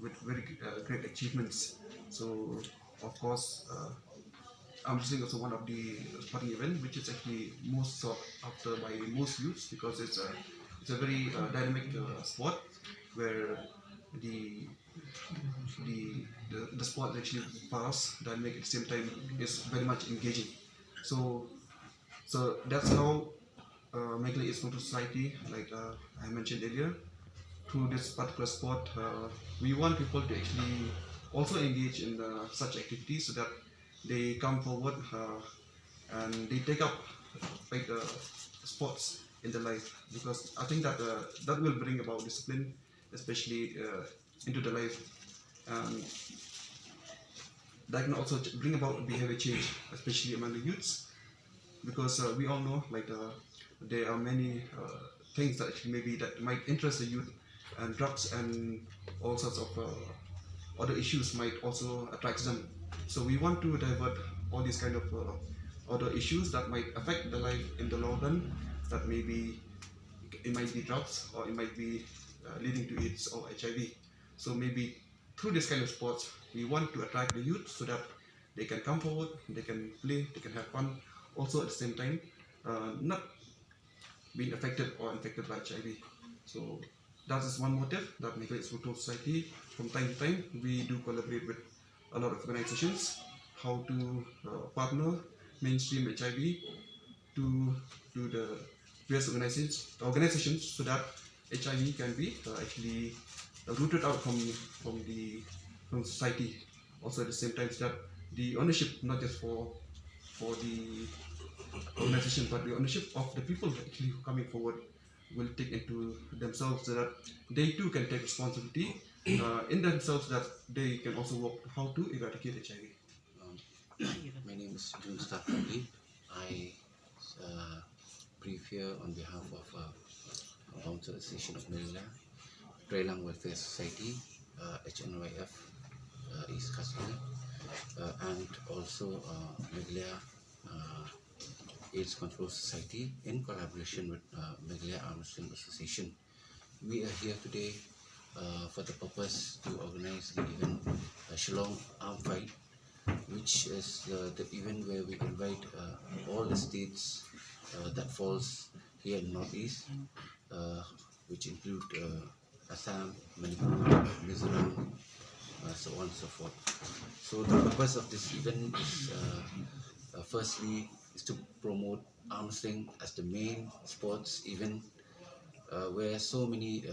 with very great achievements. So, of course, arm wrestling is also one of the sporting event which is actually most sought after by most youths because it's a very dynamic sport where the the sport is actually fast, dynamic at the same time is very much engaging. So that's how Meghalaya Aids Control Society, like I mentioned earlier, through this particular sport, we want people to actually also engage in such activities so that they come forward and they take up like sports in their life because I think that that will bring about discipline, especially into the life. Um, that can also bring about behavior change, especially among the youths, because we all know like there are many things that actually maybe that might interest the youth, and drugs and all sorts of other issues might also attract them. So we want to divert all these kind of other issues that might affect the life in the long run. That maybe it might be drugs or it might be leading to AIDS or HIV. So maybe through this kind of sports, we want to attract the youth so that they can come forward, they can play, they can have fun. Also at the same time, not being affected or infected by HIV. So that is one motive that Meghalaya Aids Control Society, from time to time, we do collaborate with a lot of organizations, how to partner mainstream HIV to the various organizations so that HIV can be actually rooted out from society. Also at the same time, so that the ownership not just for the organization, but the ownership of the people actually coming forward will take into themselves so that they too can take responsibility in themselves that they can also work how to eradicate HIV. My name is Malki. I brief here on behalf of Bouncers Association of Meghalaya, Shillong Welfare Society, HNYF is custody, and also Meghalaya Aids Control Society in collaboration with Meghalaya Arm Association. We are here today for the purpose to organize the event Shillong Arm Fight, which is the event where we invite all the states that falls here in Northeast, which include Assam, Manipur, Mizoram, so on and so forth. So the purpose of this event is firstly is to promote arm wrestling as the main sports event where so many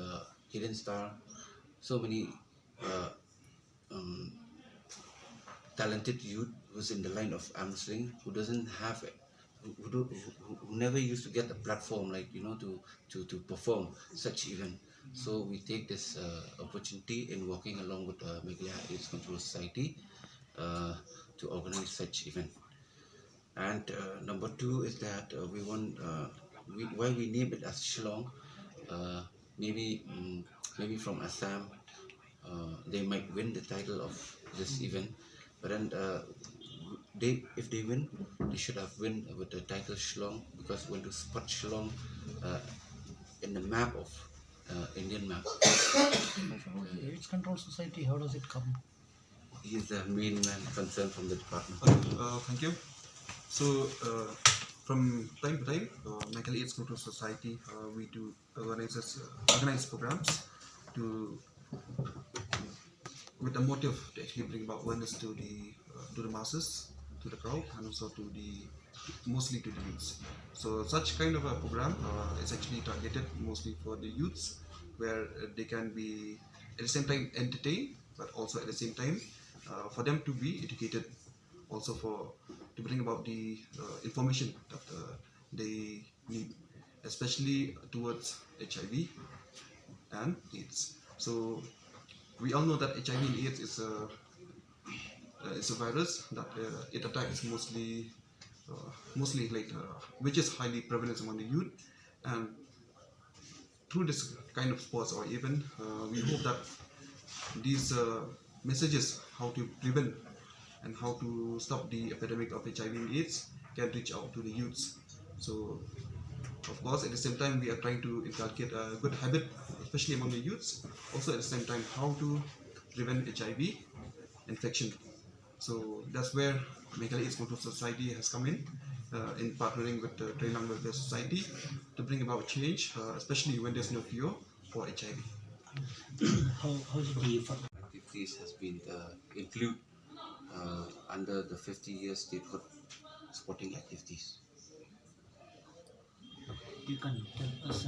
hidden star, so many uh, um, talented youth who's in the line of arm wrestling who doesn't have who never used to get a platform like to perform such event. So we take this opportunity in working along with Meghalaya Aids Control Society to organize such event. And number two is that we want why we name it as Shillong. uh, maybe from Assam they might win the title of this event, but then if they win, they should have win with the title Shillong, because when to spot Shillong uh, in the map of Indian map. The AIDS Control Society, how does it come? He is the main man concerned from the department. Thank you. So from time to time, Meghalaya Aids Control Society, we do organize programs to with the motive to actually bring about awareness to the masses, to the crowd, and also to the mostly to the youths. So such kind of a program is actually targeted mostly for the youths, where they can be at the same time entertained, but also at the same time for them to be educated, also for to bring about the information that they need, especially towards HIV and AIDS. So we all know that HIV and AIDS is a virus that it attacks mostly like which is highly prevalent among the youth, and through this kind of sports or event, we hope that these messages how to prevent and how to stop the epidemic of HIV and AIDS can reach out to the youths. So Of course, at the same time, we are trying to inculcate a good habit, especially among the youths. Also, at the same time, how to prevent HIV infection. So that's where Meghalaya Aids Control Society has come in partnering with the Trailang Welfare Society to bring about change, especially when there's no cure for HIV. How did the Activities has been included under the 50 years statehood sporting activities. you can tell us